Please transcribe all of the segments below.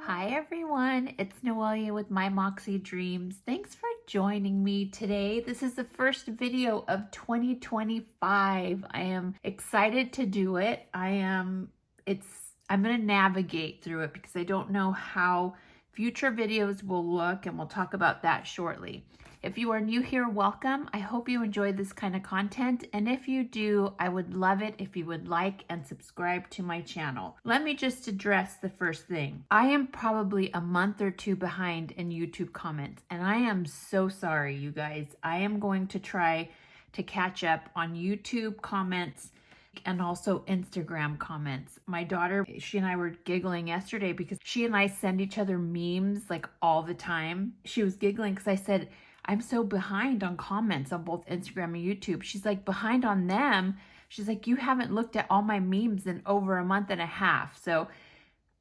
Hi everyone, it's Noelia with My Moxie Dreams. Thanks for joining me today. This is the first video of 2025. I am excited to do it. I'm gonna navigate through it because I don't know how future videos will look, and we'll talk about that shortly. If you are new here, welcome. I hope you enjoy this kind of content, and if you do, I would love it if you would like and subscribe to my channel. Let me just address the first thing. I am probably a month or two behind in YouTube comments, and I am so sorry, you guys. I am going to try to catch up on YouTube comments and also Instagram comments. My daughter, she and I were giggling yesterday because she and I send each other memes like all the time. She was giggling because I said, I'm so behind on comments on both Instagram and YouTube. She's like, behind on them? She's like, you haven't looked at all my memes in over a month and a half. So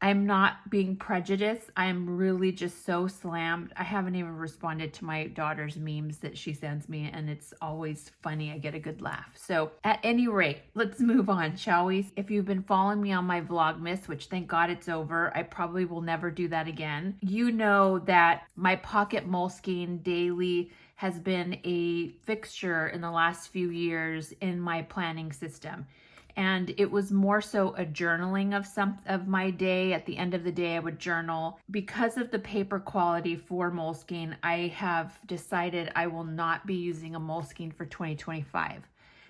I'm not being prejudiced. I'm really just so slammed. I haven't even responded to my daughter's memes that she sends me, and it's always funny. I get a good laugh. So at any rate, let's move on, shall we? If you've been following me on my Vlogmas, which thank God it's over, I probably will never do that again. You know that my Pocket Moleskine daily has been a fixture in the last few years in my planning system. And it was more so a journaling of my day. At the end of the day, I would journal. Because of the paper quality for Moleskine, I have decided I will not be using a Moleskine for 2025.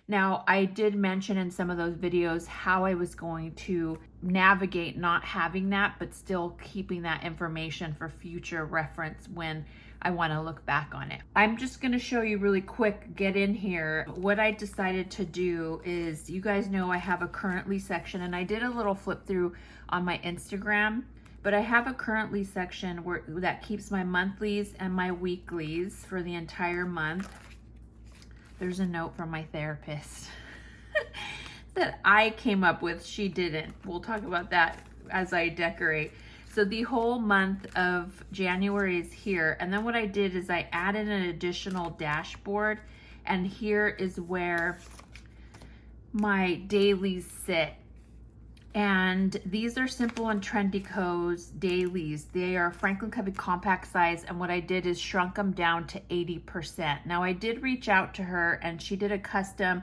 Now, I did mention in some of those videos how I was going to navigate not having that, but still keeping that information for future reference when I want to look back on it. I'm just going to show you really quick, get in here. What I decided to do is, you guys know I have a currently section, and I did a little flip through on my Instagram, but I have a currently section that keeps my monthlies and my weeklies for the entire month. There's a note from my therapist that I came up with. She didn't. We'll talk about that as I decorate. So the whole month of January is here. And then what I did is I added an additional dashboard. And here is where my dailies sit. And these are Simple and Trendy Co's dailies. They are Franklin Covey compact size. And what I did is shrunk them down to 80%. Now I did reach out to her, and she did a custom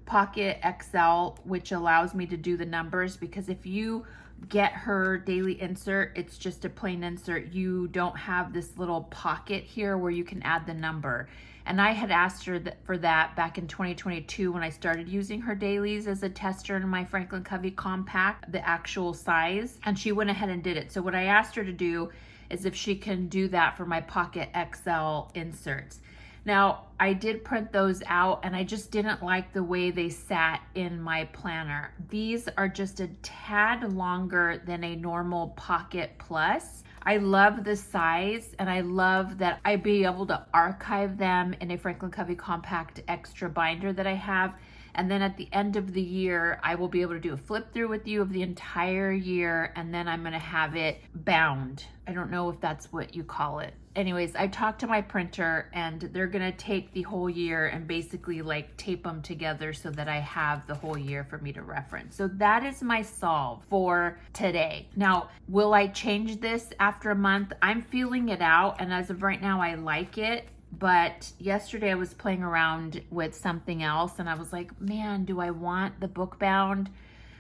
Pocket XL, which allows me to do the numbers, because if you get her daily insert, it's just a plain insert. You don't have this little pocket here where you can add the number. And I had asked her for that back in 2022 when I started using her dailies as a tester in my Franklin Covey compact, the actual size, and she went ahead and did it. So what I asked her to do is if she can do that for my Pocket XL inserts. Now, I did print those out, and I just didn't like the way they sat in my planner. These are just a tad longer than a normal Pocket Plus. I love the size, and I love that I'd be able to archive them in a Franklin Covey Compact Extra binder that I have. And then at the end of the year, I will be able to do a flip through with you of the entire year, and then I'm going to have it bound. I don't know if that's what you call it. Anyways, I talked to my printer, and they're going to take the whole year and basically like tape them together so that I have the whole year for me to reference. So that is my solve for today. Now, will I change this after a month? I'm feeling it out, and as of right now, I like it. But yesterday I was playing around with something else, and I was like, man, do I want the book bound?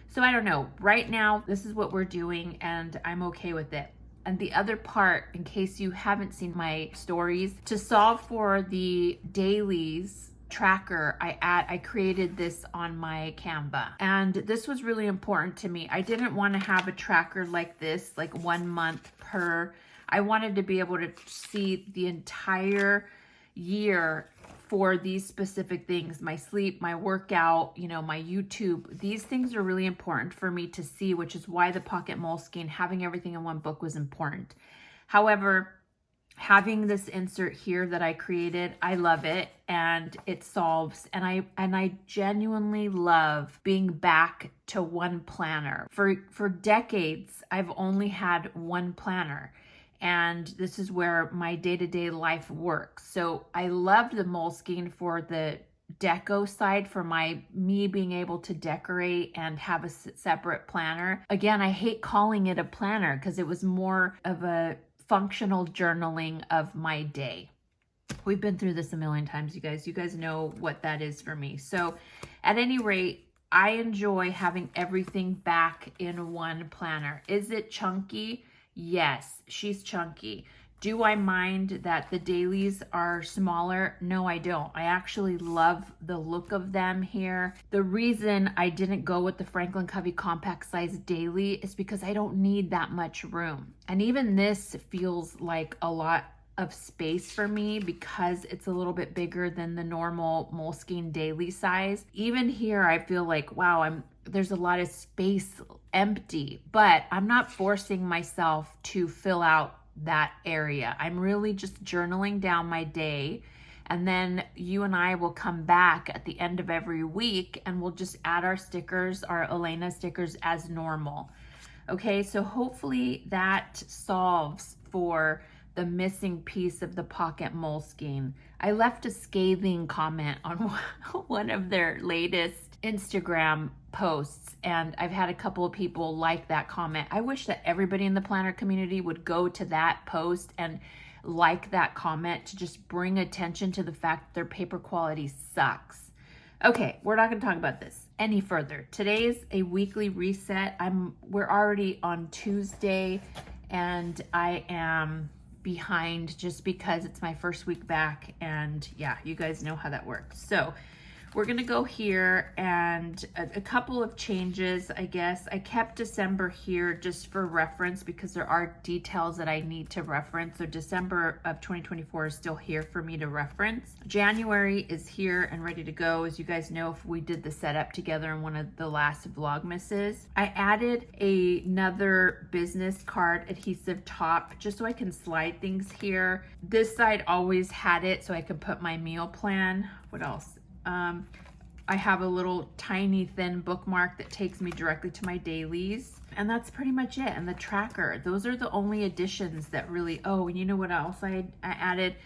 So I don't know. Right now, this is what we're doing, and I'm okay with it. And the other part, in case you haven't seen my stories, to solve for the dailies tracker, I created this on my Canva. And this was really important to me. I didn't want to have a tracker like this, like 1 month per. I wanted to be able to see the entire year for these specific things: my sleep, my workout, you know, my YouTube. These things are really important for me to see, which is why the Pocket Moleskine, having everything in one book, was important. However, having this insert here that I created, I love it, and it solves, and I genuinely love being back to one planner. For decades, I've only had one planner. And this is where my day-to-day life works. So I loved the Moleskine for the deco side for me being able to decorate and have a separate planner. Again, I hate calling it a planner because it was more of a functional journaling of my day. We've been through this a million times, you guys. You guys know what that is for me. So at any rate, I enjoy having everything back in one planner. Is it chunky? Yes, she's chunky. Do I mind that the dailies are smaller? No, I don't. I actually love the look of them here. The reason I didn't go with the Franklin Covey compact size daily is because I don't need that much room. And even this feels like a lot of space for me because it's a little bit bigger than the normal Moleskine daily size. Even here, I feel like, wow, there's a lot of space empty, but I'm not forcing myself to fill out that area. I'm really just journaling down my day. And then you and I will come back at the end of every week and we'll just add our stickers, our Elena stickers as normal. Okay, so hopefully that solves for the missing piece of the pocket Moleskine. I left a scathing comment on one of their latest Instagram posts, and I've had a couple of people like that comment. I wish that everybody in the planner community would go to that post and like that comment to just bring attention to the fact that their paper quality sucks. Okay, we're not going to talk about this any further. Today is a weekly reset. We're already on Tuesday, and I am behind just because it's my first week back, and yeah, you guys know how that works. So we're gonna go here, and a couple of changes, I guess. I kept December here just for reference because there are details that I need to reference. So December of 2024 is still here for me to reference. January is here and ready to go. As you guys know, if we did the setup together in one of the last Vlogmases. I added another business card adhesive top just so I can slide things here. This side always had it so I could put my meal plan. What else? I have a little tiny thin bookmark that takes me directly to my dailies, and that's pretty much it. And the tracker, those are the only additions that really, oh, and you know what else I added?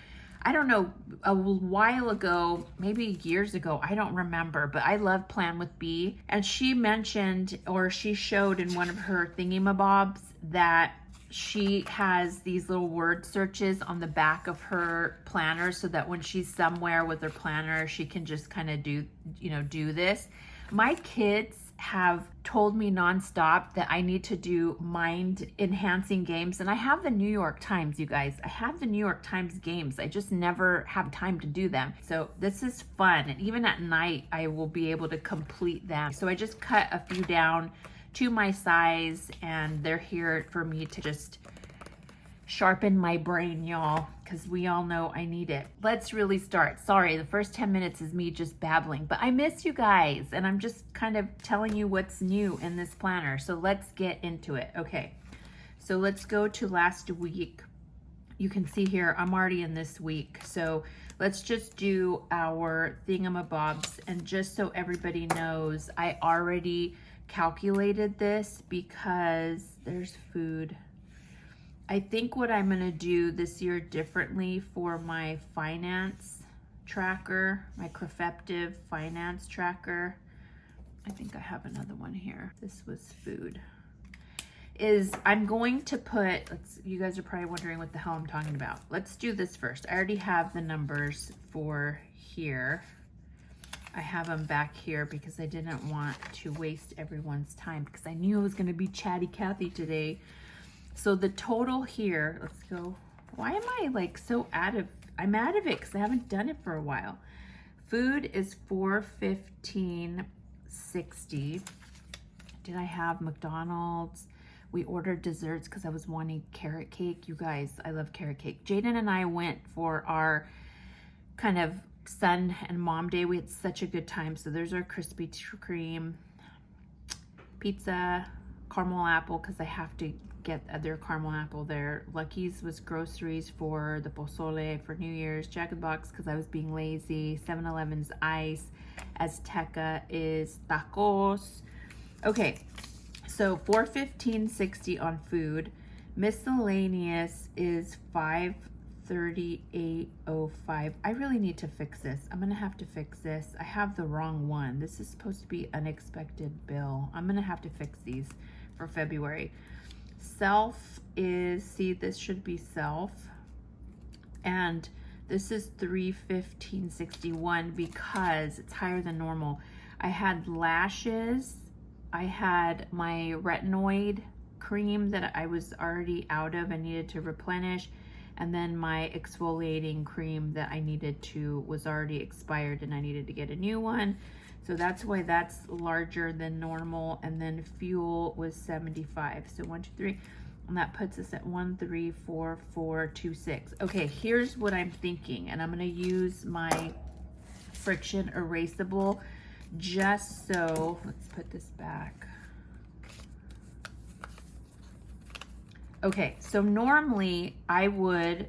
I don't know, a while ago, maybe years ago, I don't remember, but I love Plan with B, and she mentioned, or she showed in one of her thingamabobs that she has these little word searches on the back of her planner so that when she's somewhere with her planner, she can just kind of do this. My kids have told me nonstop that I need to do mind enhancing games, and I have the New York Times, you guys. I have the New York Times games. I just never have time to do them. So this is fun, and even at night I will be able to complete them. So I just cut a few down to my size, and they're here for me to just sharpen my brain, y'all, because we all know I need it. Let's really start. Sorry, the first 10 minutes is me just babbling, but I miss you guys, and I'm just kind of telling you what's new in this planner. So let's get into it. Okay, so let's go to last week. You can see here, I'm already in this week. So let's just do our thingamabobs, and just so everybody knows, I already calculated this because there's food. I think what I'm gonna do this year differently for my finance tracker, my Crefeptive finance tracker, I think I have another one here. This was food. Is I'm going to put, you guys are probably wondering what the hell I'm talking about. Let's do this first. I already have the numbers for here. I have them back here because I didn't want to waste everyone's time because I knew it was going to be Chatty Cathy today. So the total here, let's go. Why am I like so I'm out of it because I haven't done it for a while. Food is $415.60. Did I have McDonald's? We ordered desserts because I was wanting carrot cake. You guys, I love carrot cake. Jaden and I went for our kind of son and mom day. We had such a good time. So there's our Krispy Kreme, pizza, caramel apple, because I have to get their caramel apple there. Lucky's was groceries for the pozole for New Year's. Jack in the Box because I was being lazy. 7-Eleven's ice. Azteca is tacos. Okay, so $415.60 on food. Miscellaneous is $5 38.05. I really need to fix this. I'm gonna have to fix this. I have the wrong one. This is supposed to be unexpected bill. I'm gonna have to fix these for February. Self is, see, this should be self. And this is 315.61 because it's higher than normal. I had lashes. I had my retinoid cream that I was already out of and needed to replenish. And then my exfoliating cream that I needed to, was already expired and I needed to get a new one. So that's why that's larger than normal. And then fuel was 75. So 1, 2, 3, and that puts us at 134,426. Okay, here's what I'm thinking. And I'm gonna use my friction erasable just so, let's put this back. Okay, so normally I would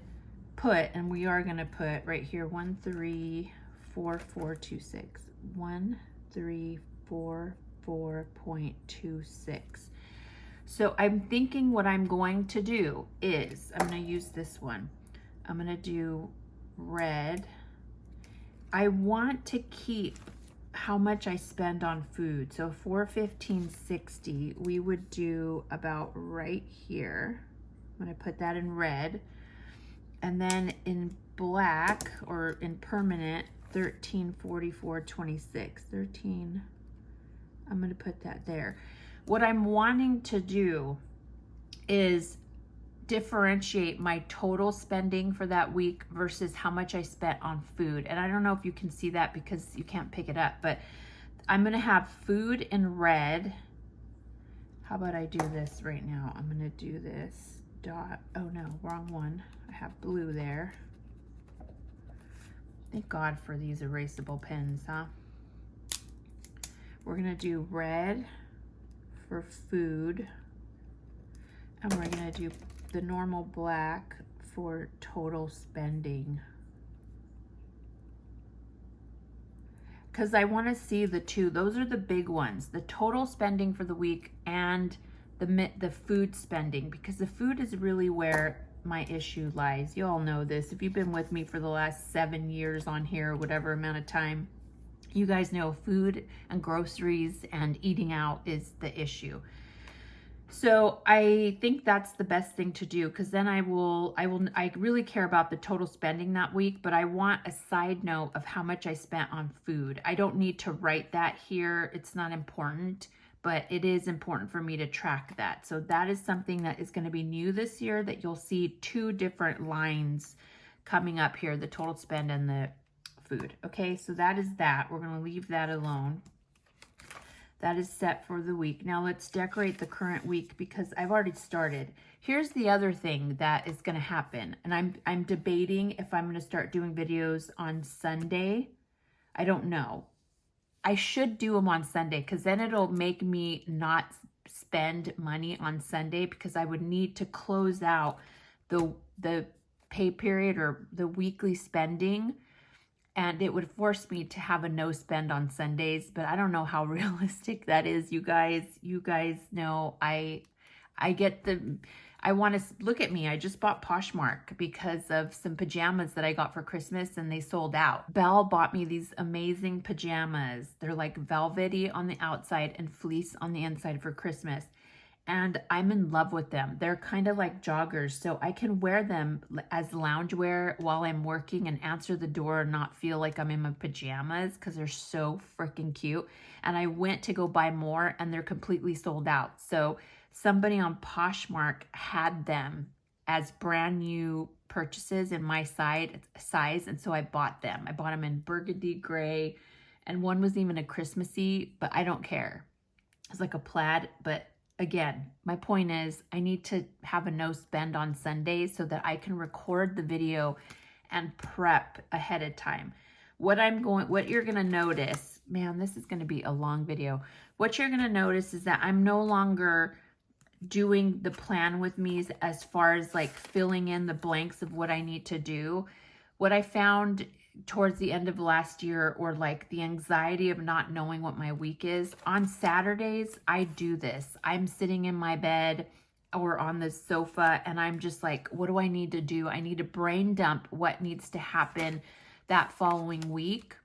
put, and we are gonna put right here, 134,426. 134.26. So I'm thinking what I'm going to do is, I'm gonna use this one. I'm gonna do red. I want to keep how much I spend on food. So 415.60, we would do about right here. I'm gonna put that in red. And then in black, or in permanent, 1344.26. 13, I'm gonna put that there. What I'm wanting to do is differentiate my total spending for that week versus how much I spent on food. And I don't know if you can see that because you can't pick it up, but I'm gonna have food in red. How about I do this right now? I'm gonna do this dot, oh no, wrong one. I have blue there. Thank God for these erasable pens, huh? We're gonna do red for food, and we're gonna do the normal black for total spending. Because I want to see the two, those are the big ones, the total spending for the week and the food spending, because the food is really where my issue lies. You all know this. If you've been with me for the last 7 years on here, whatever amount of time, you guys know food and groceries and eating out is the issue. So I think that's the best thing to do, because then I really care about the total spending that week, but I want a side note of how much I spent on food. I don't need to write that here. It's not important, but it is important for me to track that. So that is something that is going to be new this year, that you'll see 2 different lines coming up here, the total spend and the food. Okay, so that is that. We're going to leave that alone. That is set for the week. Now let's decorate the current week, because I've already started. Here's the other thing that is going to happen, and I'm debating if I'm going to start doing videos on Sunday. I don't know. I should do them on Sunday, because then it'll make me not spend money on Sunday, because I would need to close out the pay period or the weekly spending. And it would force me to have a no spend on Sundays, but I don't know how realistic that is, you guys. You guys know I want to look at me. I just bought Poshmark because of some pajamas that I got for Christmas, and they sold out. Belle bought me these amazing pajamas. They're like velvety on the outside and fleece on the inside for Christmas. And I'm in love with them. They're kind of like joggers, so I can wear them as loungewear while I'm working and answer the door and not feel like I'm in my pajamas, because they're so freaking cute. And I went to go buy more, and they're completely sold out. So somebody on Poshmark had them as brand new purchases in my size, and so I bought them. I bought them in burgundy gray, and one was even a Christmassy, but I don't care. It's like a plaid, but again, my point is I need to have a no spend on Sundays so that I can record the video and prep ahead of time. What you're going to notice, man, this is going to be a long video. What you're going to notice is that I'm no longer doing the plan with me's as far as like filling in the blanks of what I need to do. What I found towards the end of last year, or like the anxiety of not knowing what my week is, on Saturdays I do this. I'm sitting in my bed, or on the sofa, and I'm just like, what do I need to do? I need to brain dump what needs to happen that following week.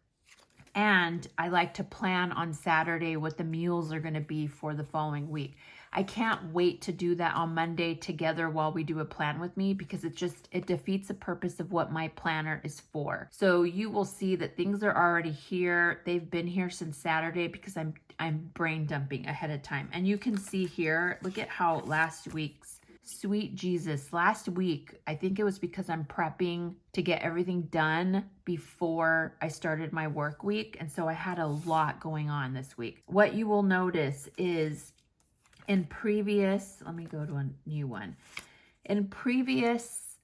And I like to plan on Saturday what the meals are going to be for the following week. I can't wait to do that on Monday together while we do a plan with me, because it defeats the purpose of what my planner is for. So you will see that things are already here. They've been here since Saturday because I'm brain dumping ahead of time. And you can see here, look at how last week's, sweet Jesus, last week, I think it was because I'm prepping to get everything done before I started my work week. And so I had a lot going on this week. What you will notice is in previous, let me go to a new one. In previous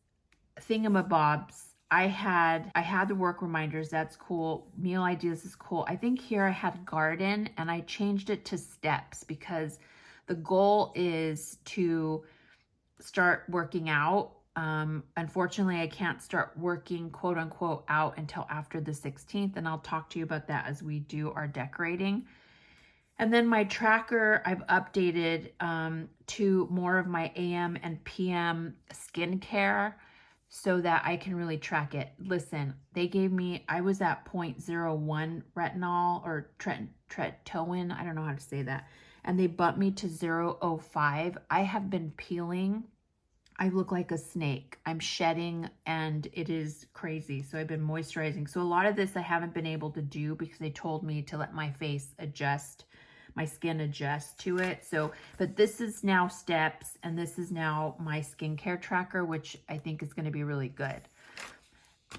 thingamabobs, I had the work reminders. That's cool. Meal ideas is cool. I think here I had garden, and I changed it to steps because the goal is to start working out. Unfortunately, I can't start working quote unquote out until after the 16th, and I'll talk to you about that as we do our decorating. And then my tracker, I've updated to more of my AM and PM skincare so that I can really track it. Listen, they gave me, I was at 0.01 retinol or tretinoin, I don't know how to say that, and they bumped me to 0.05. I have been peeling. I look like a snake. I'm shedding, and it is crazy. So I've been moisturizing. So a lot of this I haven't been able to do because they told me to let my face adjust, my skin adjust to it. So, but this is now steps, and this is now my skincare tracker, which I think is going to be really good.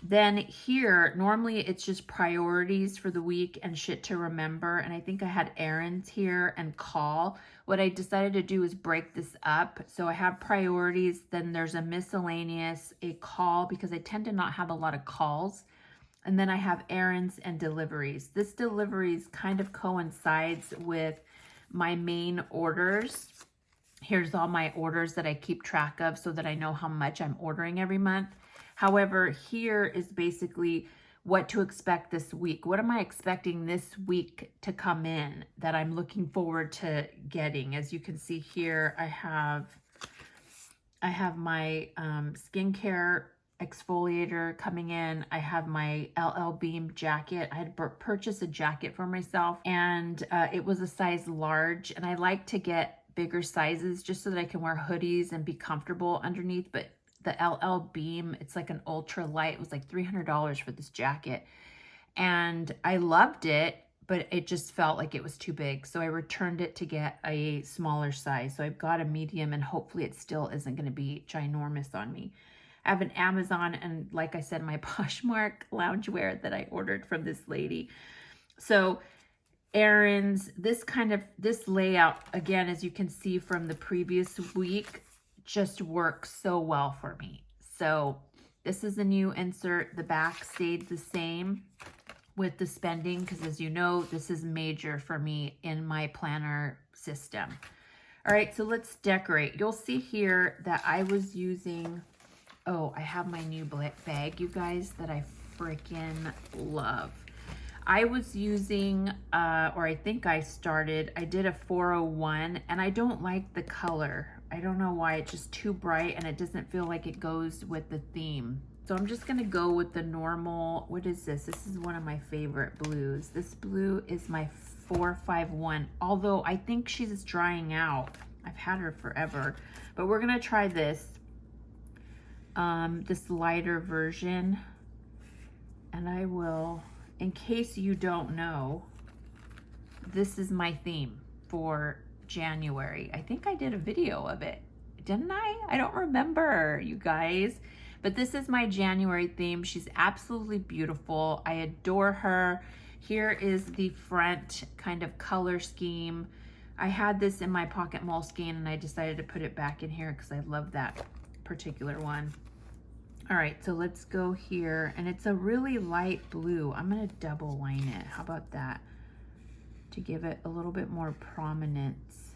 Then here, normally it's just priorities for the week and shit to remember. And I think I had errands here and call. What I decided to do is break this up. So I have priorities, then there's a miscellaneous, a call, because I tend to not have a lot of calls. And then I have errands and deliveries. This deliveries kind of coincides with my main orders. Here's all my orders that I keep track of so that I know how much I'm ordering every month. However, here is basically what to expect this week. What am I expecting this week to come in that I'm looking forward to getting? As you can see here, I have my skincare exfoliator coming in. I have my LL Beam jacket. I had purchased a jacket for myself, and it was a size large, and I like to get bigger sizes just so that I can wear hoodies and be comfortable underneath. But the LL Beam, it's like an ultra light. It was like $300 for this jacket, and I loved it, but it just felt like it was too big. So I returned it to get a smaller size. So I've got a medium, and hopefully it still isn't going to be ginormous on me. I have an Amazon, and like I said, my Poshmark loungewear that I ordered from this lady. So errands, this layout, again, as you can see from the previous week, just works so well for me. So this is a new insert. The back stayed the same with the spending, because as you know, this is major for me in my planner system. All right, so let's decorate. You'll see here that I was using, oh, I have my new bag, you guys, that I freaking love. I was using, or I think I did a 401, and I don't like the color. I don't know why, it's just too bright, and it doesn't feel like it goes with the theme. So I'm just gonna go with the normal, what is this? This is one of my favorite blues. This blue is my 451, although I think she's drying out. I've had her forever, but we're gonna try this lighter version, and I will, in case you don't know, this is my theme for January. I think I did a video of it, didn't I? I don't remember, you guys, but this is my January theme. She's absolutely beautiful. I adore her. Here is the front kind of color scheme. I had this in my pocket moleskine, and I decided to put it back in here because I love that particular one. All right, so let's go here, and it's a really light blue. I'm gonna double line it. How about that? To give it a little bit more prominence,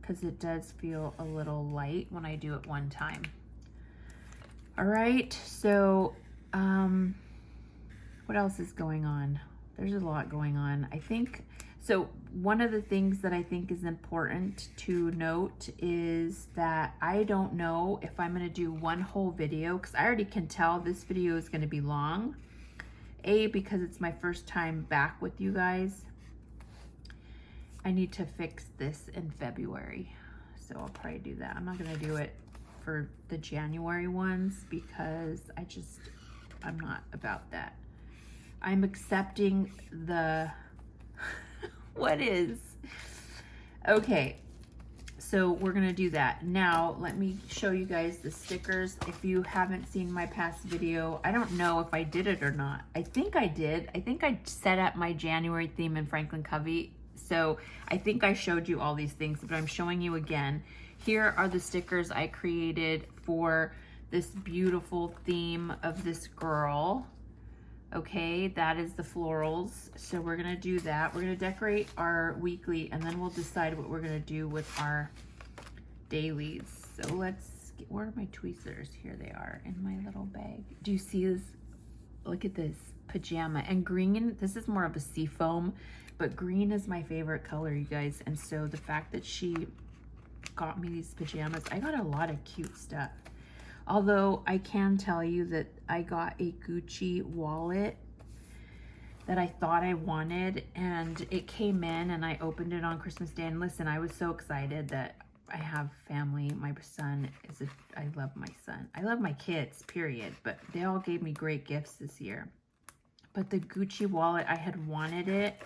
because it does feel a little light when I do it one time. All right, so what else is going on? There's a lot going on. I think, So one of the things that I think is important to note is that I don't know if I'm going to do one whole video, because I already can tell this video is going to be long. A, because it's my first time back with you guys. I need to fix this in February, so I'll probably do that. I'm not going to do it for the January ones because I'm not about that. I'm accepting the what is. Okay, so we're gonna do that. Now, let me show you guys the stickers. If you haven't seen my past video, I don't know if I did it or not. I think I did. I think I set up my January theme in Franklin Covey. So I think I showed you all these things, but I'm showing you again. Here are the stickers I created for this beautiful theme of this girl. Okay, that is the florals. So we're gonna do that. We're gonna decorate our weekly and then we'll decide what we're gonna do with our dailies. So let's get, where are my tweezers? Here they are in my little bag. Do you see this? Look at this pajama and green. This is more of a sea foam, but green is my favorite color, you guys. And so the fact that she got me these pajamas, I got a lot of cute stuff. Although I can tell you that I got a Gucci wallet that I thought I wanted, and it came in and I opened it on Christmas Day. And listen, I was so excited that I have family. My son is I love my son. I love my kids, period. But they all gave me great gifts this year. But the Gucci wallet, I had wanted it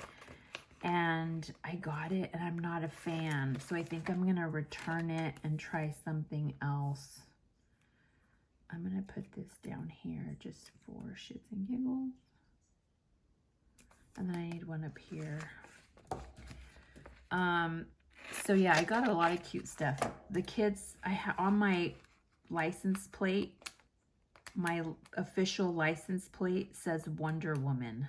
and I got it and I'm not a fan. So I think I'm gonna return it and try something else. I'm gonna put this down here just for shits and giggles. And then I need one up here. So yeah, I got a lot of cute stuff. The kids, on my license plate, my official license plate says Wonder Woman.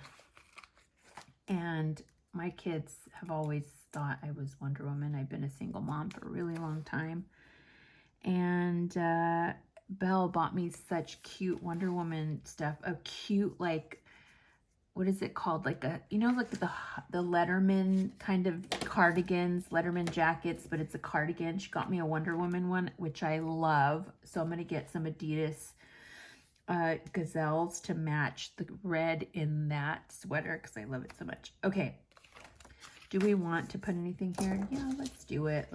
And my kids have always thought I was Wonder Woman. I've been a single mom for a really long time. And Belle bought me such cute Wonder Woman stuff. A cute, like, what is it called? Like a, you know, like the Letterman kind of cardigans, Letterman jackets, but it's a cardigan. She got me a Wonder Woman one, which I love. So I'm going to get some Adidas gazelles to match the red in that sweater because I love it so much. Okay. Do we want to put anything here? Yeah, let's do it.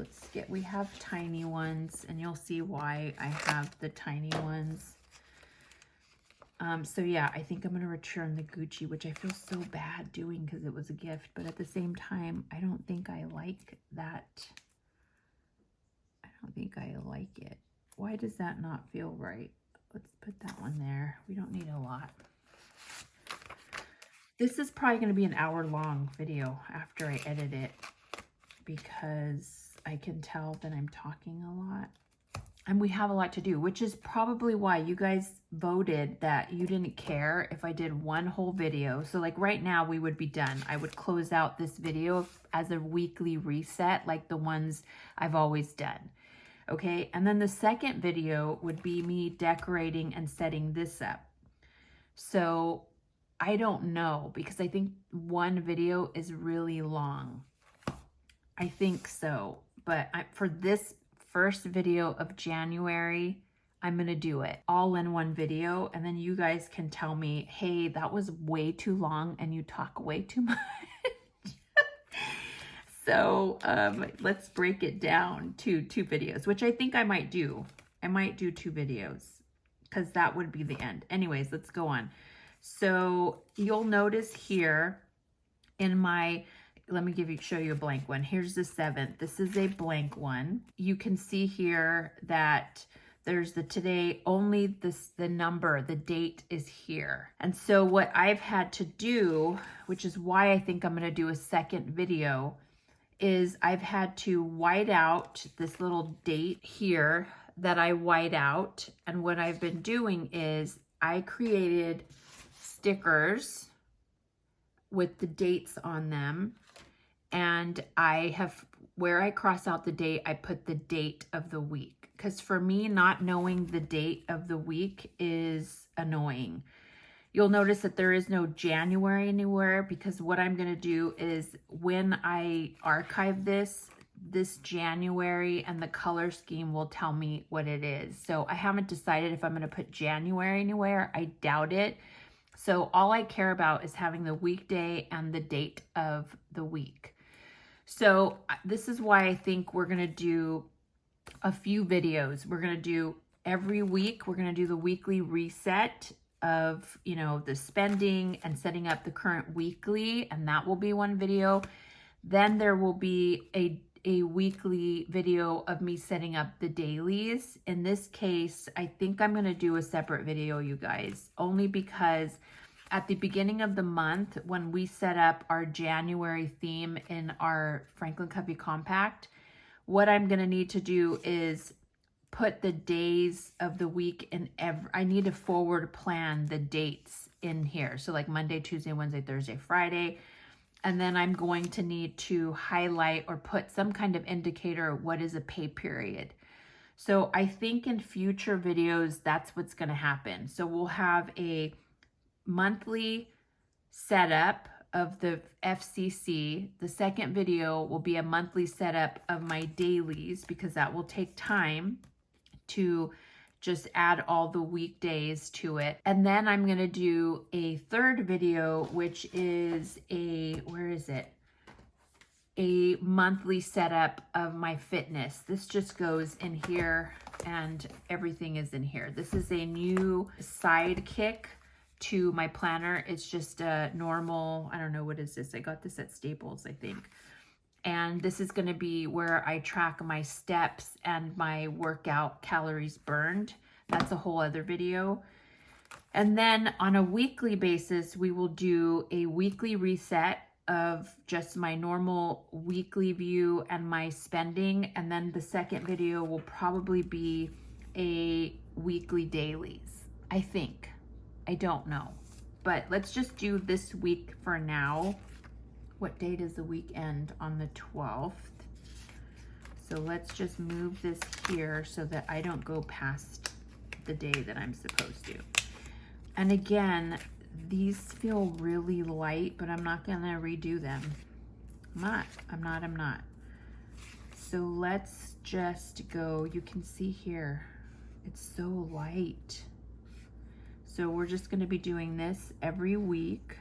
We have tiny ones, and you'll see why I have the tiny ones. So yeah, I think I'm going to return the Gucci, which I feel so bad doing because it was a gift. But at the same time, I don't think I like that. I don't think I like it. Why does that not feel right? Let's put that one there. We don't need a lot. This is probably going to be an hour-long video after I edit it because I can tell that I'm talking a lot. And we have a lot to do, which is probably why you guys voted that you didn't care if I did one whole video. So like right now we would be done. I would close out this video as a weekly reset like the ones I've always done. Okay, and then the second video would be me decorating and setting this up. So I don't know, because I think one video is really long. I think so. But for this first video of January, I'm going to do it all in one video. And then you guys can tell me, hey, that was way too long and you talk way too much. So let's break it down to 2 videos, which I think I might do. I might do 2 videos because that would be the end. Anyways, let's go on. So you'll notice here in my, let me show you a blank one. Here's the 7th. This is a blank one. You can see here that there's the today, only the number, the date is here. And so what I've had to do, which is why I think I'm going to do a second video, is I've had to white out this little date here that I white out. And what I've been doing is I created stickers with the dates on them. And I have, where I cross out the date, I put the date of the week. Because for me, not knowing the date of the week is annoying. You'll notice that there is no January anywhere, because what I'm going to do is when I archive this January and the color scheme will tell me what it is. So I haven't decided if I'm going to put January anywhere. I doubt it. So all I care about is having the weekday and the date of the week. So this is why I think we're going to do a few videos. We're going to do every week. We're going to do the weekly reset of, you know, the spending and setting up the current weekly, and that will be one video. Then there will be a weekly video of me setting up the dailies. In this case, I think I'm going to do a separate video, you guys, only because at the beginning of the month, when we set up our January theme in our Franklin Covey Compact, what I'm going to need to do is put the days of the week in I need to forward plan the dates in here. So like Monday, Tuesday, Wednesday, Thursday, Friday. And then I'm going to need to highlight or put some kind of indicator, what is a pay period. So I think in future videos, that's what's going to happen. So we'll have a monthly setup of the FCC. The second video will be a monthly setup of my dailies, because that will take time to just add all the weekdays to it. And then I'm going to do a third video, which is where is it? A monthly setup of my fitness. This just goes in here and everything is in here. This is a new sidekick to my planner. It's just a normal, I don't know, what is this? I got this at Staples, I think. And this is going to be where I track my steps and my workout calories burned. That's a whole other video. And then on a weekly basis, we will do a weekly reset of just my normal weekly view and my spending. And then the second video will probably be a weekly dailies, I think. I don't know. But let's just do this week for now. What day does the week end? On the 12th. So let's just move this here so that I don't go past the day that I'm supposed to. And again, these feel really light, but I'm not gonna redo them. I'm not. So let's just go, you can see here, it's so light. So we're just gonna be doing this every week.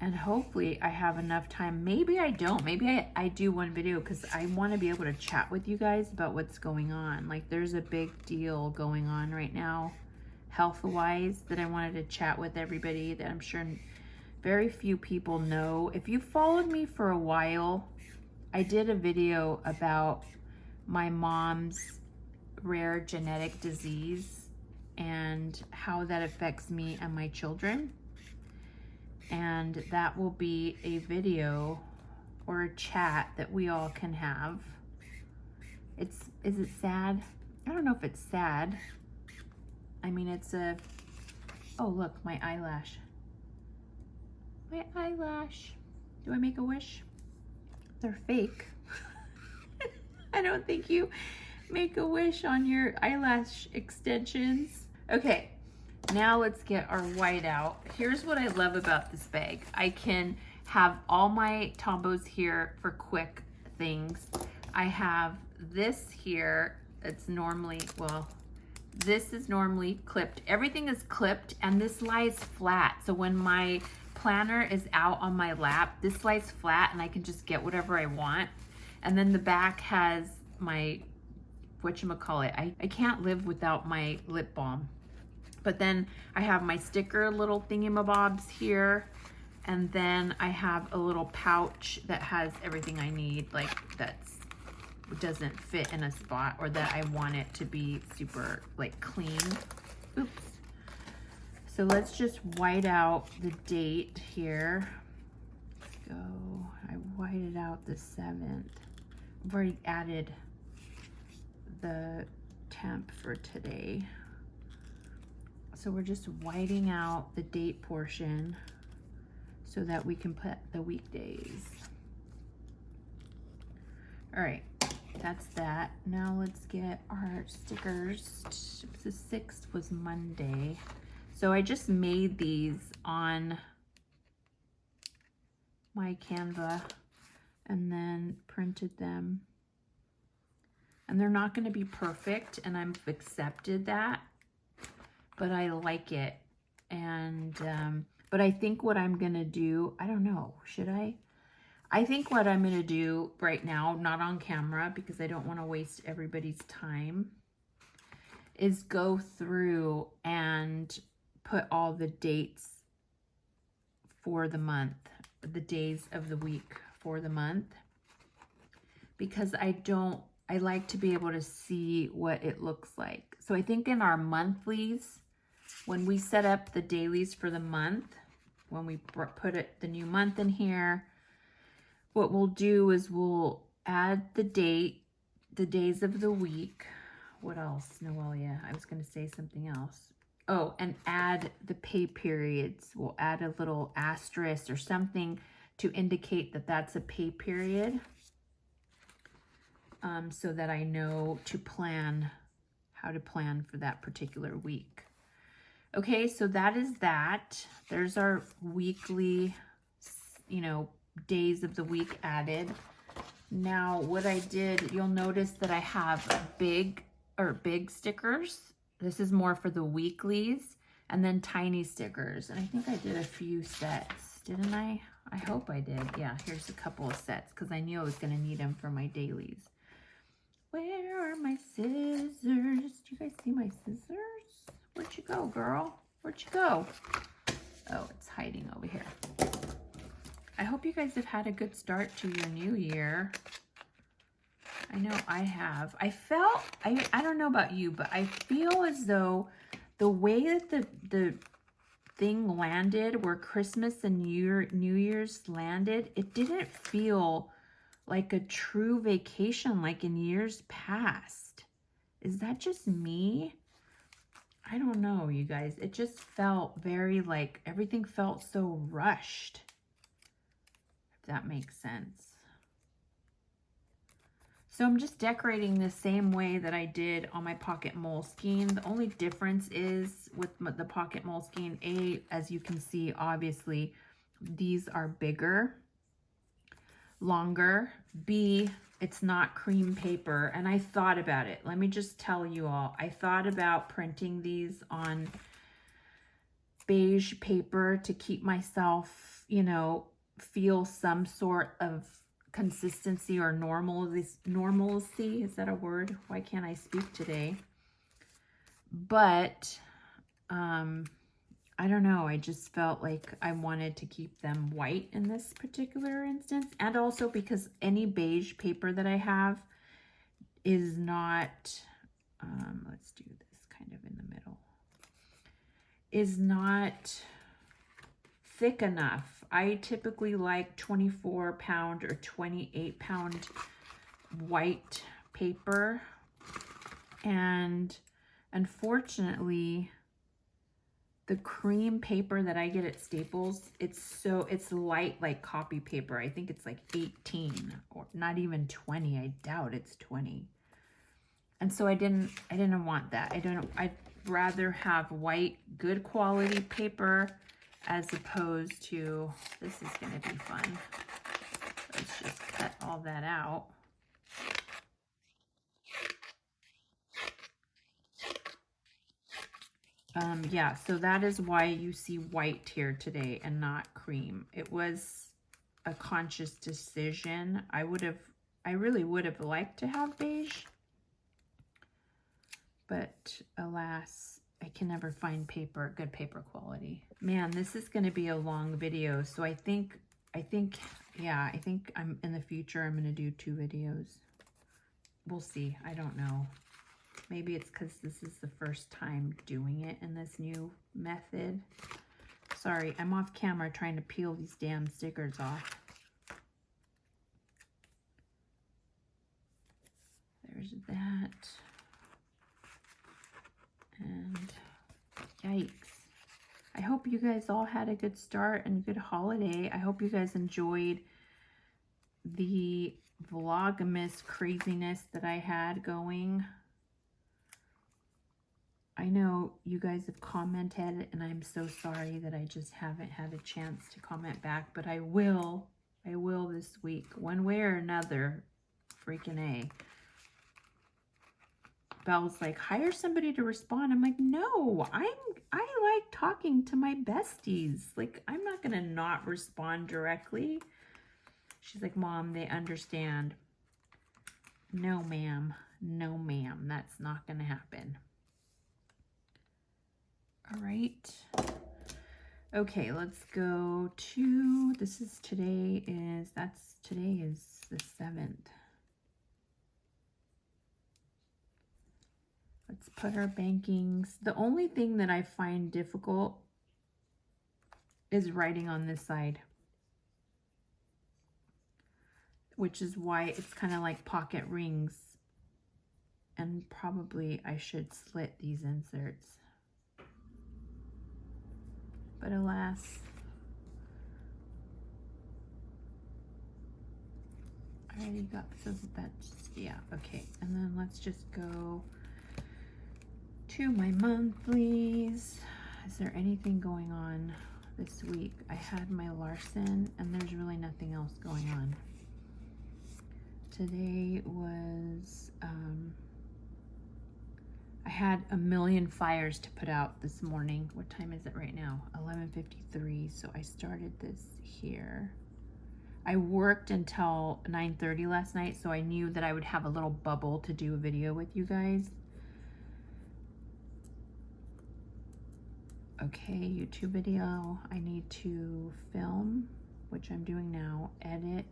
And hopefully I have enough time. Maybe I don't. Maybe I do one video, because I want to be able to chat with you guys about what's going on. Like, there's a big deal going on right now, health-wise, that I wanted to chat with everybody, that I'm sure very few people know. If you followed me for a while, I did a video about my mom's rare genetic disease and how that affects me and my children. And that will be a video or a chat that we all can have. Is it sad? I don't know if it's sad. I mean, it's oh look, my eyelash. My eyelash. Do I make a wish? They're fake. I don't think you make a wish on your eyelash extensions. Okay. Now let's get our white out. Here's what I love about this bag. I can have all my Tombows here for quick things. I have this here. It's normally, well, this is normally clipped. Everything is clipped, and this lies flat. So when my planner is out on my lap, this lies flat and I can just get whatever I want. And then the back has my, whatchamacallit, I can't live without my lip balm. But then I have my sticker little thingamabobs here. And then I have a little pouch that has everything I need, like doesn't fit in a spot, or that I want it to be super like clean. Oops. So let's just white out the date here. Let's go. I whited out the 7th. I've already added the temp for today. So we're just whiting out the date portion so that we can put the weekdays. All right, that's that. Now let's get our stickers. The 6th was Monday. So I just made these on my Canva and then printed them. And they're not going to be perfect, and I've accepted that, but I like it. And but I think what I'm going to do, I don't know, should I? I think what I'm going to do right now, not on camera because I don't want to waste everybody's time, is go through and put all the dates for the month, the days of the week for the month, because I like to be able to see what it looks like. So I think in our monthlies, when we set up the dailies for the month, when we put the new month in here, what we'll do is we'll add the date, the days of the week. What else, Noelia? I was going to say something else. Oh, and add the pay periods. We'll add a little asterisk or something to indicate that that's a pay period, so that I know to plan, how to plan for that particular week. Okay, so that is that. There's our weekly, you know, days of the week added. Now, what I did, you'll notice that I have big stickers. This is more for the weeklies, and then tiny stickers. And I think I did a few sets, didn't I? I hope I did. Yeah, here's a couple of sets because I knew I was going to need them for my dailies. Where are my scissors? Do you guys see my scissors? Where'd you go, girl? Where'd you go? Oh, it's hiding over here. I hope you guys have had a good start to your new year. I know I have. I felt, I don't know about you, but I feel as though the way that the thing landed, where Christmas and New Year's landed, it didn't feel like a true vacation like in years past. Is that just me? I don't know, you guys. It just felt very like everything felt so rushed. If that makes sense. So I'm just decorating the same way that I did on my pocket Moleskine. The only difference is with the pocket Moleskine, A, as you can see, obviously, these are bigger, longer. B, it's not cream paper. And I thought about it. Let me just tell you all. I thought about printing these on beige paper to keep myself, you know, feel some sort of consistency or normalcy. Is that a word? Why can't I speak today? But I don't know. I just felt like I wanted to keep them white in this particular instance. And also because any beige paper that I have is not, let's do this kind of in the middle, is not thick enough. I typically like 24-pound or 28-pound white paper. And unfortunately, the cream paper that I get at Staples, it's light like copy paper. I think it's like 18 or not even 20. I doubt it's 20. And so I didn't want that. I'd rather have white, good quality paper as opposed to, this is going to be fun. Let's just cut all that out. Yeah, so that is why you see white here today and not cream. It was a conscious decision. I really would have liked to have beige, but alas, I can never find good paper quality. Man, this is going to be a long video, so I think I'm in the future I'm going to do 2 videos. We'll see. I don't know. Maybe it's because this is the first time doing it in this new method. Sorry, I'm off camera trying to peel these damn stickers off. There's that. And yikes. I hope you guys all had a good start and good holiday. I hope you guys enjoyed the Vlogmas craziness that I had going. I know you guys have commented, and I'm so sorry that I just haven't had a chance to comment back, but I will this week, one way or another. Freaking A. Belle's like, hire somebody to respond. I'm like, no, I like talking to my besties. Like, I'm not gonna not respond directly. She's like, Mom, they understand. No, ma'am. No, ma'am. That's not gonna happen. All right. Okay, let's go to, today is the 7th. Let's put our bankings. The only thing that I find difficult is writing on this side, which is why it's kind of like pocket rings. And probably I should slit these inserts. But alas, I already got, so that's, yeah, okay. And then let's just go to my monthlies. Is there anything going on this week? I had my Larson, and there's really nothing else going on. Today was, I had a million fires to put out this morning. What time is it right now? 11:53. So I started this here. I worked until 9:30 last night, so I knew that I would have a little bubble to do a video with you guys. Okay, YouTube video. I need to film, which I'm doing now, edit,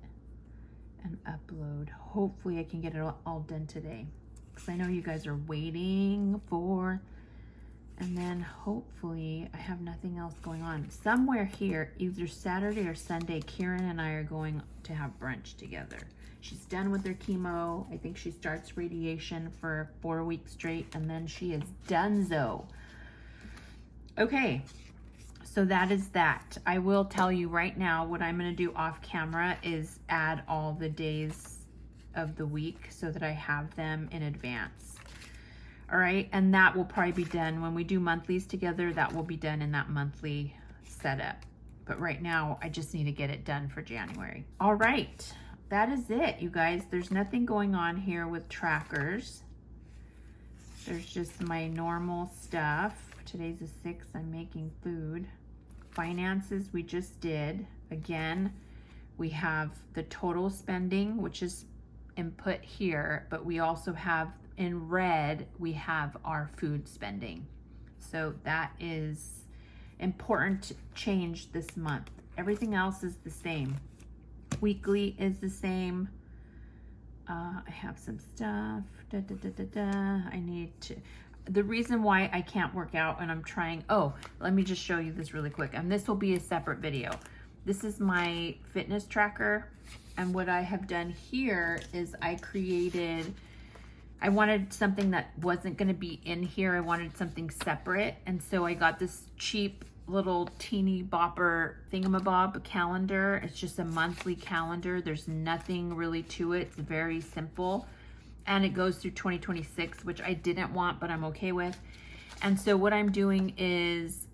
and upload. Hopefully I can get it all done today, because I know you guys are waiting for, and then hopefully I have nothing else going on. Somewhere here, either Saturday or Sunday, Kieran and I are going to have brunch together. She's done with her chemo. I think she starts radiation for 4 weeks straight, and then she is donezo. Okay, so that is that. I will tell you right now what I'm going to do off camera is add all the days of the week so that I have them in advance. All right, and that will probably be done when we do monthlies together. That will be done in that monthly setup. But right now, I just need to get it done for January. All right, that is it, you guys. There's nothing going on here with trackers. There's just my normal stuff. Today's the 6th, I'm making food. Finances, we just did. Again, we have the total spending, which is input here, but we also have in red, we have our food spending. So that is important change this month. Everything else is the same. Weekly is the same. I have some stuff. I need to, the reason why I can't work out and I'm trying, oh, let me just show you this really quick. And this will be a separate video. This is my fitness tracker. And what I have done here is I wanted something that wasn't gonna be in here. I wanted something separate. And so I got this cheap little teeny bopper thingamabob calendar. It's just a monthly calendar. There's nothing really to it. It's very simple. And it goes through 2026, which I didn't want, but I'm okay with. And so what I'm doing is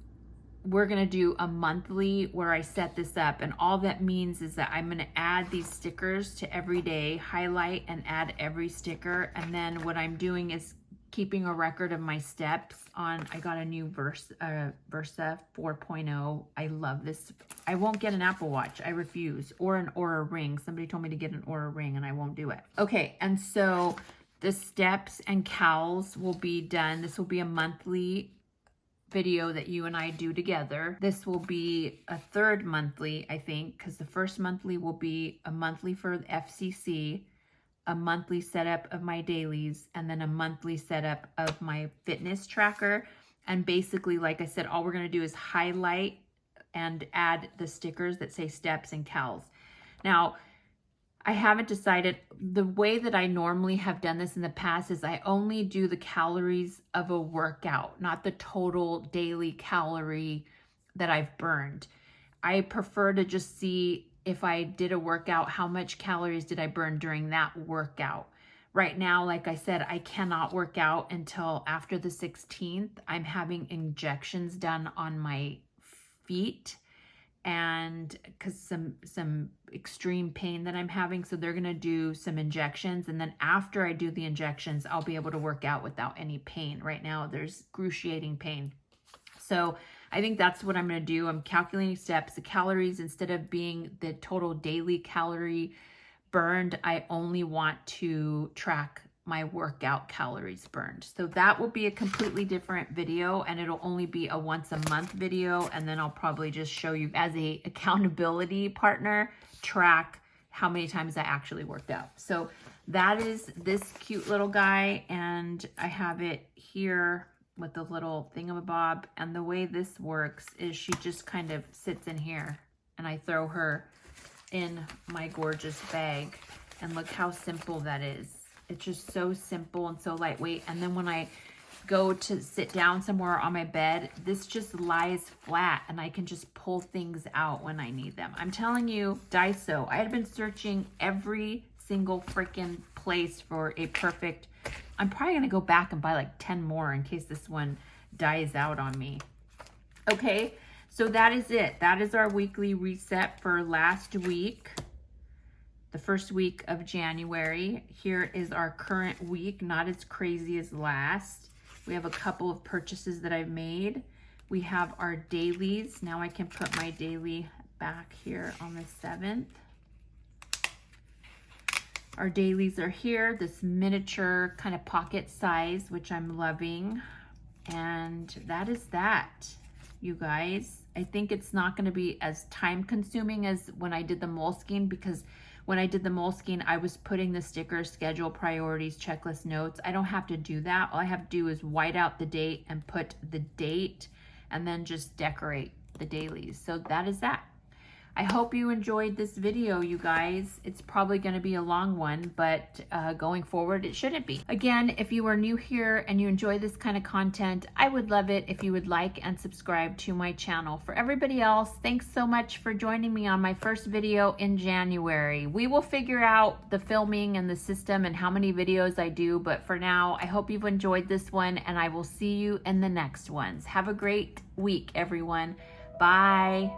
we're gonna do a monthly where I set this up, and all that means is that I'm gonna add these stickers to every day, highlight and add every sticker. And then what I'm doing is keeping a record of my steps on, I got a new Versa 4.0. I love this. I won't get an Apple Watch. I refuse. Or an Oura Ring. Somebody told me to get an Oura Ring and I won't do it. Okay, and so the steps and cowls will be done. This will be a monthly video that you and I do together. This will be a third monthly, I think, because the first monthly will be a monthly for the FCC, a monthly setup of my dailies, and then a monthly setup of my fitness tracker. And basically, like I said, all we're gonna do is highlight and add the stickers that say steps and cals. Now, I haven't decided. The way that I normally have done this in the past is I only do the calories of a workout, not the total daily calorie that I've burned. I prefer to just see if I did a workout, how much calories did I burn during that workout? Right now, like I said, I cannot work out until after the 16th. I'm having injections done on my feet, and because some extreme pain that I'm having, so they're gonna do some injections, and then after I do the injections, I'll be able to work out without any pain. Right now, there's excruciating pain. So I think that's what I'm gonna do. I'm calculating steps, the calories, instead of being the total daily calorie burned, I only want to track my workout calories burned. So that will be a completely different video, and it'll only be a once a month video, and then I'll probably just show you as a accountability partner, track how many times I actually worked out. So that is this cute little guy, and I have it here with the little thingamabob, and the way this works is she just kind of sits in here, and I throw her in my gorgeous bag, and look how simple that is. It's just so simple and so lightweight. And then when I go to sit down somewhere on my bed, this just lies flat, and I can just pull things out when I need them. I'm telling you, Daiso, I had been searching every single freaking place for a perfect, I'm probably gonna go back and buy like 10 more in case this one dies out on me. Okay. So that is it. That is our weekly reset for last week, the first week of January. Here is our current week, not as crazy as last. We have a couple of purchases that I've made. We have our dailies. Now I can put my daily back here on the 7th. Our dailies are here, this miniature kind of pocket size, which I'm loving. And that is that, you guys. I think it's not going to be as time consuming as when I did the Moleskine, because when I did the Moleskine, I was putting the stickers, schedule, priorities, checklist, notes. I don't have to do that. All I have to do is white out the date and put the date, and then just decorate the dailies. So that is that. I hope you enjoyed this video, you guys. It's probably going to be a long one, but going forward, it shouldn't be. Again, if you are new here and you enjoy this kind of content, I would love it if you would like and subscribe to my channel. For everybody else, thanks so much for joining me on my first video in January. We will figure out the filming and the system and how many videos I do, but for now, I hope you've enjoyed this one, and I will see you in the next ones. Have a great week, everyone. Bye.